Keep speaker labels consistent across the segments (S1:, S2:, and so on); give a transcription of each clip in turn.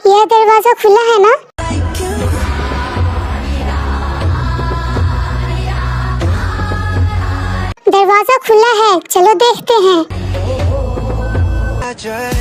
S1: यह दरवाजा खुला है ना? दरवाजा खुला है, चलो देखते हैं।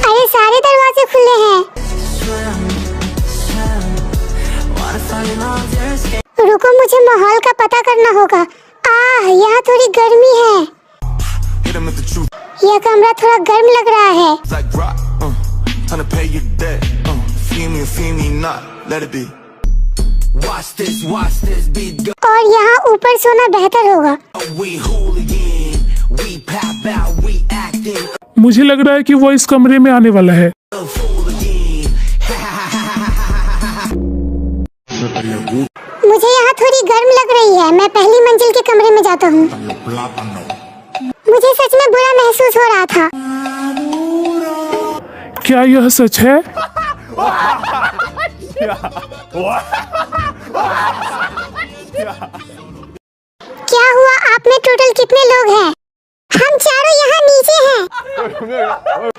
S1: अरे सारे दरवाजे खुले हैं। रुको, मुझे माहौल का पता करना होगा। यहाँ थोड़ी गर्मी है। यह कमरा थोड़ा गर्म लग रहा है। और यहाँ ऊपर सोना बेहतर होगा।
S2: मुझे लग रहा है कि वो इस कमरे में आने वाला है।
S1: मुझे यहाँ थोड़ी गर्म लग रही है। मैं पहली मंजिल के कमरे में जाता हूँ। मुझे सच में बुरा महसूस हो रहा था।
S2: क्या यह सच है?
S1: क्या हुआ? आप में टोटल कितने लोग हैं? हम चारों यहाँ नीचे हैं।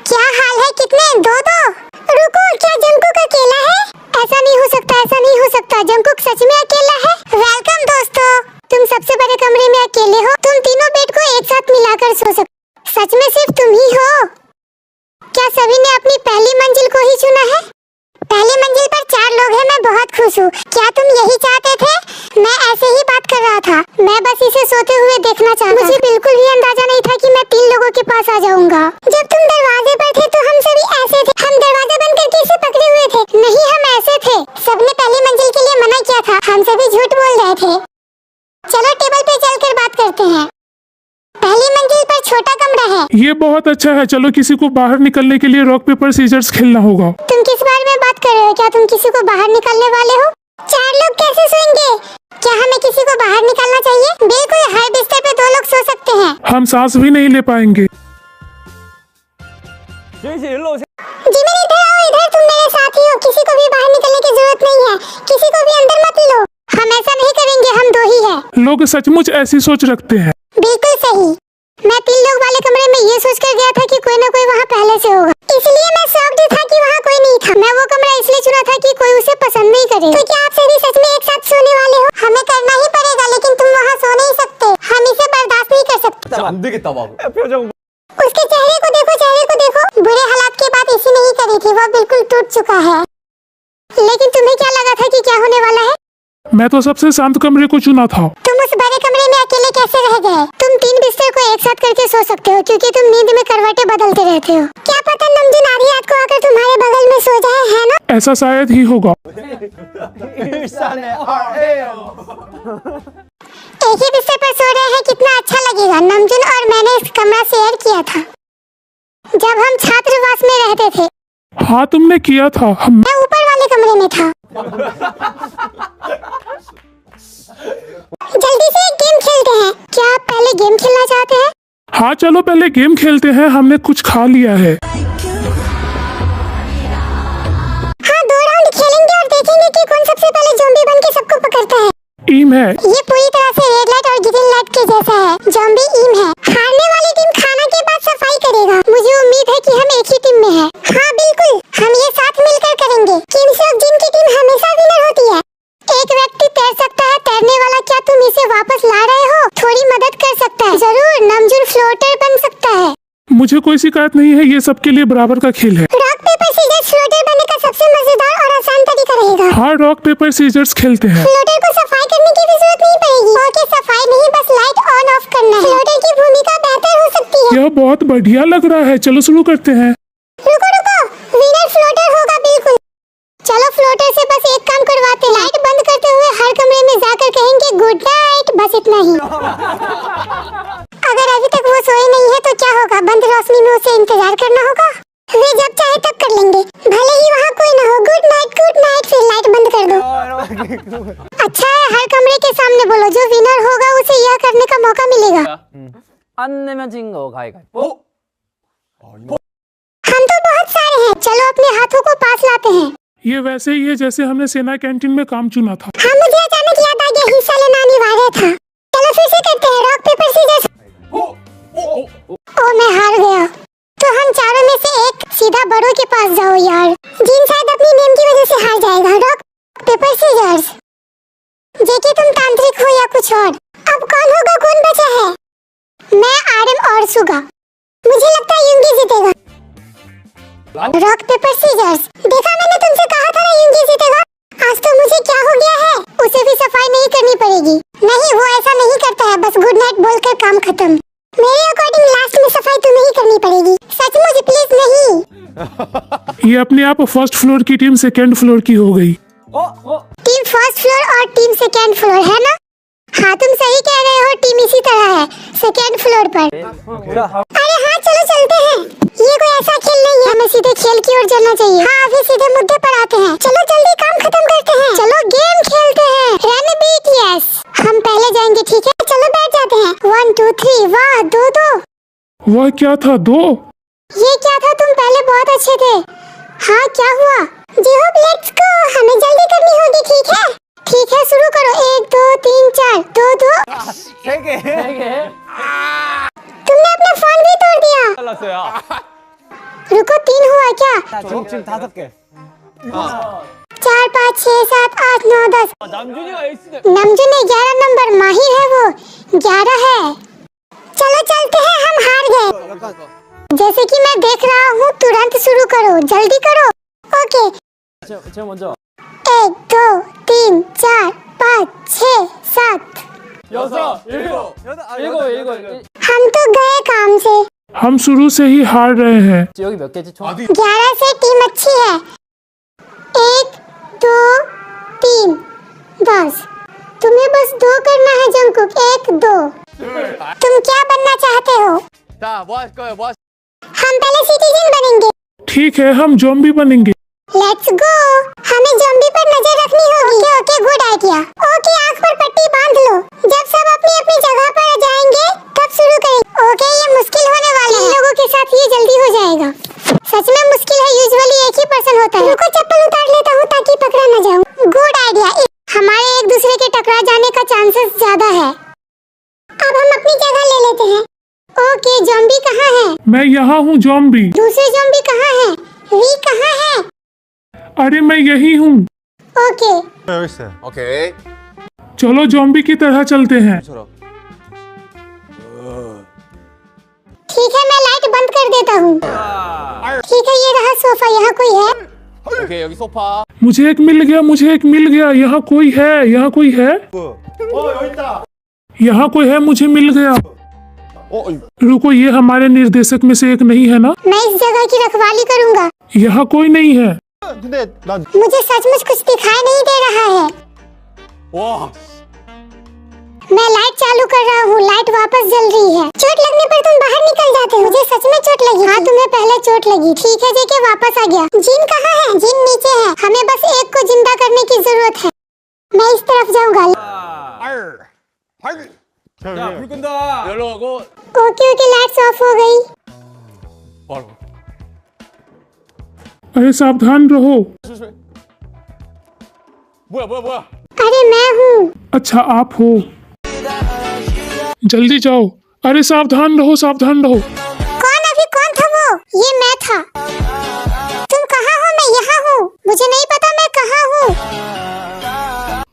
S1: क्या हाल है? कितने? दो। रुको, क्या जंकुक अकेला है? ऐसा नहीं हो सकता, ऐसा नहीं हो सकता। जंकुक सच में अकेला है। वेलकम दोस्तों, तुम सबसे बड़े कमरे में अकेले हो। तुम तीनों बेड को एक साथ मिलाकर सो सकते। सच में सिर्फ तुम ही हो? क्या सभी ने अपनी पहली मंजिल को ही चुना है? पहली मंजिल पर 4 लोग हैं। मैं बहुत खुश हूँ। क्या तुम यही चाहते थे? मैं ऐसे ही बात कर रहा था। मैं बस इसे सोते हुए देखना चाहता। मुझे बिल्कुल भी अंदाजा नहीं था कि मैं 3 लोगों के पास आ जाऊंगा। जब तुम दरवाजे पर थे तो हम सभी ऐसे थे। हम दरवाजा बंद करके इसे पकड़े हुए थे। नहीं, हम ऐसे थे। सबने पहली मंजिल के लिए मना किया था। हम सभी झूठ बोल रहे थे। चलो टेबल पे चलकर बात करते हैं। पहली मंजिल पर छोटा कमरा है।
S2: ये बहुत अच्छा है। चलो किसी को बाहर निकलने के लिए रॉक पेपर सीजर्स खेलना होगा।
S1: तुम किस बारे में बात कर रहे हो? क्या तुम किसी को बाहर निकालने वाले हो? 4 लोग कैसे सोएंगे? क्या हमें किसी को बाहर निकालना चाहिए? बिल्कुल, हर बिस्तर पे 2 लोग सो सकते हैं।
S2: हम सांस भी नहीं ले पाएंगे।
S1: जिमिन, इधर आओ। इधर तुम मेरे साथ ही हो। किसी को भी बाहर निकलने की जरूरत नहीं है। किसी को भी अंदर मत लो। हम ऐसा नहीं करेंगे। हम 2 ही हैं।
S2: लोग सचमुच ऐसी सोच रखते हैं।
S1: बिल्कुल सही। मैं 3 लोग वाले कमरे में ये सोच कर गया था कि कोई न कोई वहाँ पहले से होगा। इसलिए मैं शॉक्ड था कि वहाँ कोई नहीं था। मैं वो कमरा इसलिए चुना था कि कोई उसे पसंद नहीं करे। तो क्या आप सभी सच में एक साथ सोने वाले हो? हमें करना ही पड़ेगा, लेकिन तुम वहाँ सो नहीं सकते। हम इसे बर्दाश्त नहीं कर सकते।
S3: 안 되겠다 막.
S1: उसके चेहरे को देखो, चेहरे को देखो। बुरे हालात की बात इसी नहीं करी थी। वो बिल्कुल टूट चुका है। लेकिन तुम्हें क्या लगा था कि क्या होने वाला है?
S2: मैं तो सबसे शांत कमरे को चुना था।
S1: तुम उस बड़े कमरे में अकेले कैसे रह गए? तुम 3 बिस्तर को एक साथ करके सो सकते हो क्योंकि तुम नींद में करवटें बदलते रहते हो। क्या पता नमजून आधी रात को आकर तुम्हारे बगल में सो जाए, है ना?
S2: ऐसा शायद ही होगा।
S1: एक ही बिस्तर पर सो रहे हैं, कितना अच्छा लगेगा। नमजून और मैंने इस कमरा शेयर किया था जब हम छात्रावास में रहते थे।
S2: हाँ, तुमने किया था।
S1: मैं ऊपर वाले कमरे में था। जल्दी से एक गेम खेलते हैं। क्या आप पहले गेम खेलना चाहते हैं?
S2: हाँ, चलो पहले गेम खेलते हैं। हमने कुछ खा लिया है।
S1: हाँ, 2 राउंड खेलेंगे और देखेंगे कि कौन सबसे पहले ज़ॉम्बी बन के सबको पकड़ता है।
S2: ईम है।
S1: ये पूरी तरह से रेड लाइट और ग्रीन लाइट के जैसा है। ज़ॉम्बी ईम है। हारने वाली टीम खाना के बाद सफाई करेगा। मुझे उम्मीद है कि हम एक ही टीम में हैं। हाँ बिल्कुल, हम ये साथ मिलकर करेंगे। किमसोक जिन की टीम हमेशा विनर होती है। एक व्यक्ति तैर सकता है। तैरने वाला, क्या तुम इसे वापस ला रहे हो? थोड़ी मदद कर सकता है। जरूर, नमजून फ्लोटर बन सकता है।
S2: मुझे कोई शिकायत नहीं है। ये सबके लिए बराबर का खेल है।
S1: रॉक पेपर सीजर्स फ्लोटर बनने का सबसे मजेदार और आसान तरीका रहेगा।
S2: हाँ, रॉक पेपर सीजर्स खेलते हैं।
S1: फ्लोटर को सफाई करने की भी जरूरत नहीं पड़ेगी। ओके, सफाई नहीं, बस लाइट ऑन ऑफ करना है। फ्लोटर की भूमिका बेहतर हो सकती है।
S2: यह बहुत बढ़िया लग रहा है। चलो शुरू करते हैं।
S1: रुको, विनर फ्लोटर होगा। बिल्कुल, चलो फ्लोटर से बस एक काम करवाते। लाइट बंद करते हुए हर कमरे में जाकर कहेंगे गुड नाइट। बस इतना ही। अगर अभी तक वो सोए नहीं है तो क्या होगा? बंद रोशनी में उसे इंतजार करना होगा। वे जब चाहे तब कर लेंगे, भले ही वहाँ कोई न हो। गुड नाइट, फिर लाइट बंद कर दो। अच्छा है, हर कमरे के सामने बोलो। जो विनर होगा उसे यह करने का मौका मिलेगा।
S3: 안 내면 진 거 가위가위보.
S1: हम तो बहुत सारे हैं। चलो अपने हाथों को पास लाते हैं।
S2: ये वैसे ही है जैसे हमने सेना कैंटीन में काम चुना था।
S1: हाँ, मुझे अचानक याद आ गया, हिस्सा लेना अनिवार्य था। चलो फिर से करते हैं। Rock paper seizures. ओ, मैं हार गया। तो हम चारों में से एक सीधा बड़ों के पास जाओ यार। जिन शायद अपनी नेम की वजह पेपर सीजर्स। जेके तुम तांत्रिक हो या कुछ और। अब कौन होगा, कौन बचा है? मैं, आरएम और सुगा। मुझे लगता है युंगी जीतेगा। Rock paper scissors. देखा, मैंने तुमसे कहा था ना युंगी जीतेगा। आज तो मुझे क्या हो गया है, उसे भी सफाई नहीं करनी पड़ेगी। नहीं, वो ऐसा नहीं करता है, बस गुड नाइट बोलकर काम खत्म। मेरे अकॉर्डिंग लास्ट में सफाई तुम्हें ही करनी पड़ेगी। सचमुच प्लीज नहीं।
S2: ये अपने आप फर्स्ट फ्लोर की टीम सेकंड फ्लोर की हो गई।
S1: टीम फर्स्ट फ्लोर और टीम सेकंड फ्लोर है ना? हाँ, तुम सही कह रहे हो, टीम इसी तरह है सेकंड फ्लोर पर। अरे हाँ, चलो चलते हैं। ये कोई ऐसा खेल नहीं है, हमें सीधे खेल की ओर चलना चाहिए। हाँ, अभी सीधे मुद्दे पर आते हैं। चलो जल्दी काम खत्म करते हैं। चलो गेम खेलते हैं। रन बीट यस। हम पहले जाएंगे, ठीक है? चलो बैठ जाते हैं। 1 2 3। वाह, 2-2।
S2: वह क्या था, 2?
S1: ये क्या था, तुम पहले बहुत अच्छे थे। हाँ, क्या हुआ? जेहोब लेट्स गो, हमें जल्दी करनी होगी, ठीक है? ठीक है, शुरू करो। 1 2 3 4। 2-2। तुमने अपना फोन भी तोड़ दिया। रुको, 3 हुआ क्या? 4 5 6 7 8 9 10। नमजून 11 नंबर, माहिर है वो, 11 है। चलो चलते हैं, हम हार गए। जैसे कि मैं देख रहा हूँ, तुरंत शुरू करो, जल्दी करो। ओके। 1 2 3 4 5 6 7। हम तो गए काम से।
S2: हम शुरू से ही हार रहे हैं।
S1: 11 से टीम अच्छी है। 1 2 3 बस। तुम्हें बस 2 करना है जंगकुक। 1 2। तुम क्या बनना चाहते हो? हम पहले सिटीजन बनेंगे।
S2: ठीक है, हम ज़ॉम्बी बनेंगे।
S1: Let's go. हमें ज़ॉम्बी पर नजर रखनी होगी। Okay, good idea. ओके, आंख पर पट्टी बांध लो। जब सब अपनी अपनी जगह पर जाएंगे, तब शुरू करेंगे। ओके, ये मुश्किल होने वाला है। लोगों के साथ ये जल्दी हो जाएगा। सच में मुश्किल है, यूजुअली एक ही पर्सन होता है। रुको, चप्पल उतार लेता हूँ ताकि पकड़ा न जाऊँ। Good idea. हमारे एक दूसरे के टकरा जाने का चांसेस ज्यादा है। अब हम अपनी जगह ले लेते हैं। ओके, ज़ॉम्बी कहाँ है?
S2: मैं यहाँ हूँ ज़ॉम्बी।
S1: दूसरे ज़ॉम्बी कहाँ है? वी कहाँ है?
S2: अरे मैं यही हूँ।
S1: ओके।
S2: चलो ज़ॉम्बी की तरह चलते हैं।
S1: ठीक है, मैं लाइट बंद कर देता हूँ। ठीक है, ये रहा सोफा। यहाँ कोई है?
S2: मुझे एक मिल गया, मुझे एक मिल गया। यहाँ कोई है, यहाँ कोई है, यहाँ कोई है, मुझे मिल गया। रुको, ये हमारे निर्देशक में से एक नहीं है ना?
S1: मैं इस जगह की रखवाली करूँगा।
S2: यहाँ कोई नहीं है।
S1: मुझे सचमुच कुछ दिखाई नहीं दे रहा है। मैं लाइट चालू कर रहा हूँ, लाइट वापस जल रही है। चोट लगने पर तुम बाहर निकल जाते हो। मुझे सच में चोट लगी। हाँ, तुम्हें पहले चोट लगी। ठीक है, जेके वापस आ गया। जिन कहाँ है? जिन नीचे है। हमें बस एक को जिंदा करने की जरूरत है। मैं इस तरफ जाऊँगा। ओके ओके, लाइट्स ऑफ हो गई।
S2: अरे सावधान रहो।
S1: अरे मैं हूँ।
S2: अच्छा, आप हो। जल्दी जाओ। अरे सावधान रहो, सावधान रहो।
S1: कौन था वो? ये मैं था। तुम कहाँ हो? मैं यहाँ हूँ। मुझे नहीं पता मैं कहाँ हूँ।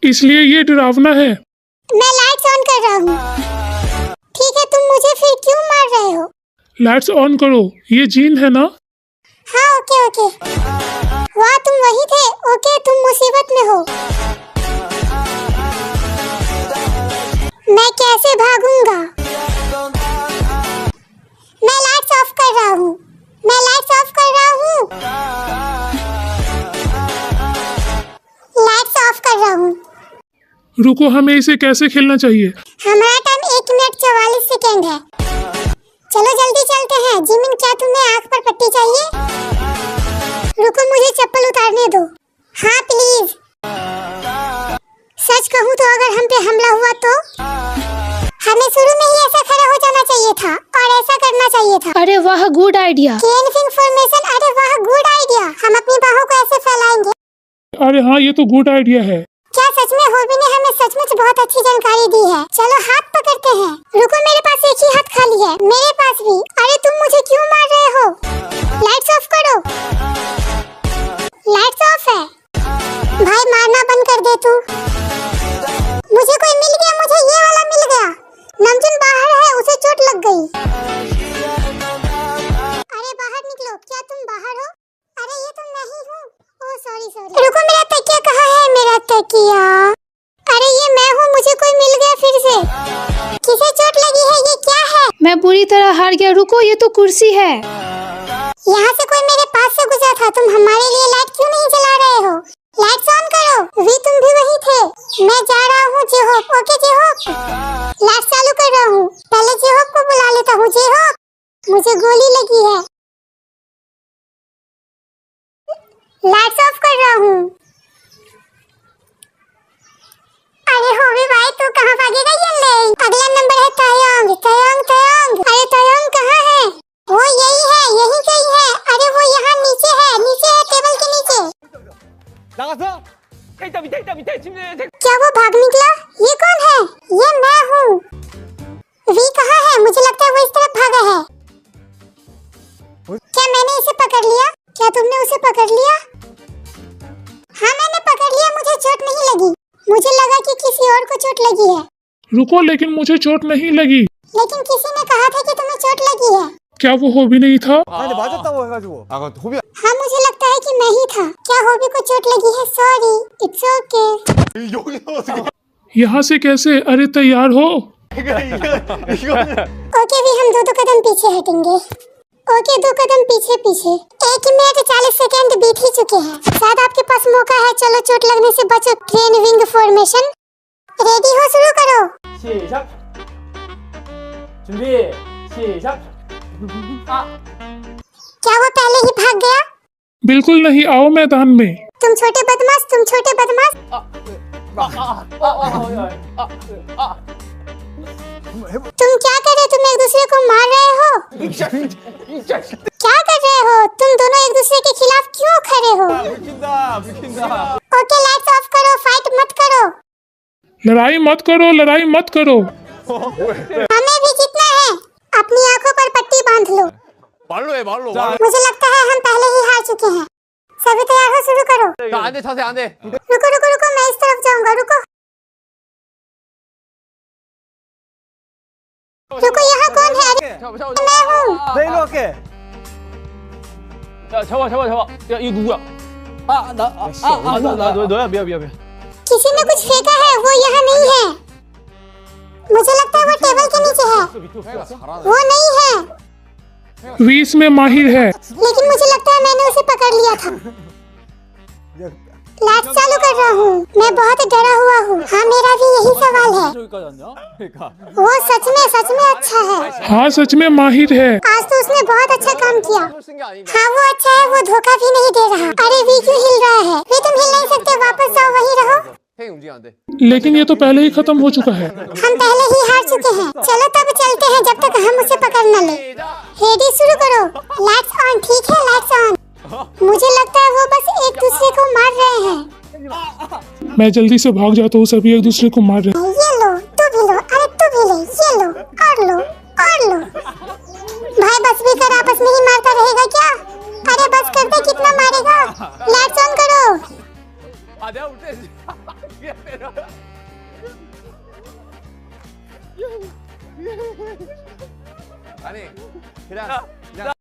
S2: इसलिए ये डरावना है।
S1: मैं लाइट्स ऑन कर रहा हूँ। ठीक है, तुम मुझे फिर क्यों मार रहे हो?
S2: लाइट्स ऑन करो। ये जीन है ना?
S1: हाँ, ओके ओके। वाह, तुम वही थे। ओके, तुम मुसीबत में हो। मैं कैसे भागूंगा? मैं लाइट्स ऑफ कर रहा हूँ। मैं लाइट्स ऑफ कर रहा हूँ। लाइट्स ऑफ कर रहा हूँ।
S2: रुको, हमें इसे कैसे खेलना चाहिए?
S1: हमारा टाइम 1 मिनट 44 सेकेंड है। चलो जल्दी चलते हैं। जिमिन, क्या तुम्हें आंख पर पट्टी चाहिए? रुको, मुझे चप्पल उतारने दो। हाँ प्लीज। सच कहूँ तो अगर हम पे हमला हुआ तो हमें शुरू में ही ऐसा खड़ा हो जाना चाहिए था और ऐसा करना चाहिए था।
S4: अरे वाह, गुड आइडिया।
S1: केनफिंग फॉर्मेशन। अरे वाह, गुड आइडिया। हम अपनी बाहों को ऐसे फैलाएंगे।
S2: अरे हाँ, ये तो गुड आइडिया है।
S1: क्या सच में हॉबी ने हमें सचमुच बहुत अच्छी जानकारी दी है। चलो हाथ पकड़ते हैं। रुको, मेरे पास एक ही हाथ खाली है। मेरे पास भी। अरे तुम मुझे क्यों मार रहे हो? लाइट्स ऑफ करो। लाइट्स ऑफ है। भाई, मारना बंद कर तू? मुझे कोई मिल गया, मुझे ये वाला मिल गया। नमजून बाहर है, उसे चोट लग गई। अरे बाहर निकलो, क्या तुम बाहर हो? अरे ये तुम नहीं हो। Oh sorry sorry. रुको, मेरा तकिया कहाँ है? मेरा तकिया। अरे ये मैं हूँ, मुझे कोई मिल गया फिर से। किसे चोट लगी है? ये क्या है?
S4: मैं बुरी तरह हार गया। रुको, ये तो कुर्सी है।
S1: यहाँ से कोई मेरे पास से गुजरा था। तुम हमारे लिए लाइट क्यों नहीं जला रहे हो? लाइट्स ऑन करो। वी तुम भी वही थे। मैं जा रहा हूँ जेहोप। ओके जेहोप, लाइट चालू कर रहा हूँ। पहले जेहोप को बुला लेता हूँ। जेहोप, मुझे गोली लगी है। लाइट्स ऑफ कर रहा हूँ। अरे होवी भाई, तू कहाँ भागेगा? ये ले, अगला नंबर है तायंग। तायंग तायंग, अरे तायंग कहाँ है? वो यही है, यही कहीं है। अरे वो यहाँ नीचे है, नीचे है, टेबल के नीचे।
S3: 나가서 밑에 침대
S1: क्या वो भाग निकला? ये कौन है? ये मैं हूँ। वी कहाँ है? मुझे लगता है वो इस तरफ भागा है। क्या मैंने इसे पकड़ लिया? क्या तुमने उसे पकड़ लिया? हाँ मैंने पकड़ लिया। मुझे चोट नहीं लगी। मुझे लगा कि किसी और को चोट लगी है।
S2: रुको, लेकिन मुझे चोट नहीं लगी।
S1: लेकिन किसी ने कहा था कि तुम्हें चोट लगी है।
S2: क्या वो होबी नहीं था?
S5: 근데 맞았다고 해가지고. 호비.
S1: हाँ मुझे लगता है कि मैं ही था। क्या होबी को चोट लगी है? Sorry, it's okay.
S5: 여기 어떻게?
S2: यहाँ से कैसे? अरे तैयार हो?
S1: ओके भी, हम दो कदम पीछे हटेंगे। ओके, 2 कदम पीछे पीछे। 1 मिनट 40 सेकंड बीत ही चुके हैं। शायद आपके पास मौका है। चलो चोट लगने से बचो। Train wing formation. रेडी हो? शुरू करो।
S3: 시작 준비 시작
S1: क्या वो पहले ही भाग गया?
S2: बिल्कुल नहीं, आओ मैदान में।
S1: तुम छोटे बदमाश, तुम छोटे बदमाश। तुम क्या कर रहे हो? तुम एक दूसरे को मार रहे हो? क्या कर रहे हो? तुम दोनों एक दूसरे के खिलाफ क्यों खड़े हो? ओके, लाइट्स ऑफ करो। फाइट मत करो।
S2: लड़ाई मत करो, लड़ाई मत करो।
S1: हमें भी जीतना है। अपनी आंखों पर पट्टी बांध लो।
S5: 말로 해 말로.
S1: मुझे लगता है हम पहले ही हार चुके हैं। सभी तैयार हो? शुरू करो।
S3: 안돼 자세 안돼
S1: रुको रुको रुको, मैं इस तरफ जाऊंगा। रुको रुको, यहाँ कौन है? अरे मैं हूँ।
S5: 내 일로 갈게.
S3: 야 잡아 야 이거 누구야 너야 미안
S1: किसी ने कुछ फेंका है। वो यहाँ नहीं है। मुझे लगता है वो टेबल के नीचे है। वो नहीं है,
S2: 20 में माहिर है।
S1: लेकिन मुझे लगता है मैंने उसे पकड़ लिया था। लाइट चालू कर रहा हूँ। मैं बहुत डरा हुआ हूँ। हाँ मेरा भी यही सवाल है।
S3: 저기까지 왔냐? 그러니까
S1: वो सच में अच्छा है।
S2: हाँ सच में माहिर है।
S1: आज तो उसने बहुत अच्छा काम किया।
S3: 쓴게 아닌가
S1: हाँ वो अच्छा है, वो धोखा भी नहीं दे रहा। अरे वी क्यों हिल रहा है? वी तुम हिल नहीं सकते, वापस जाओ, वहीं रहो।
S3: 팽이 움직이면 안돼
S2: लेकिन ये तो पहले ही खत्म हो चुका है।
S1: हम पहले ही हार चुके हैं। चलो तब चलते हैं जब तक हम उसे पकड़ न ले। रेडी, शुरू करो। Lights on. ठीक है, लाइट्स ऑन। मुझे लगता है वो बस एक दूसरे को मार रहे हैं।
S2: मैं जल्दी से भाग जाता हूँ, सभी एक दूसरे को मार रहे हैं।
S1: ये लो, तू भी लो। अरे तू भी ले। ये लो, और लो, और लो। भाई बस भी कर, आपस में ही मारता रहेगा क्या? अरे बस कर दे, कितना मारेगा? लाइट्स ऑन करो।
S3: 아 내가 올 때 아니 그냥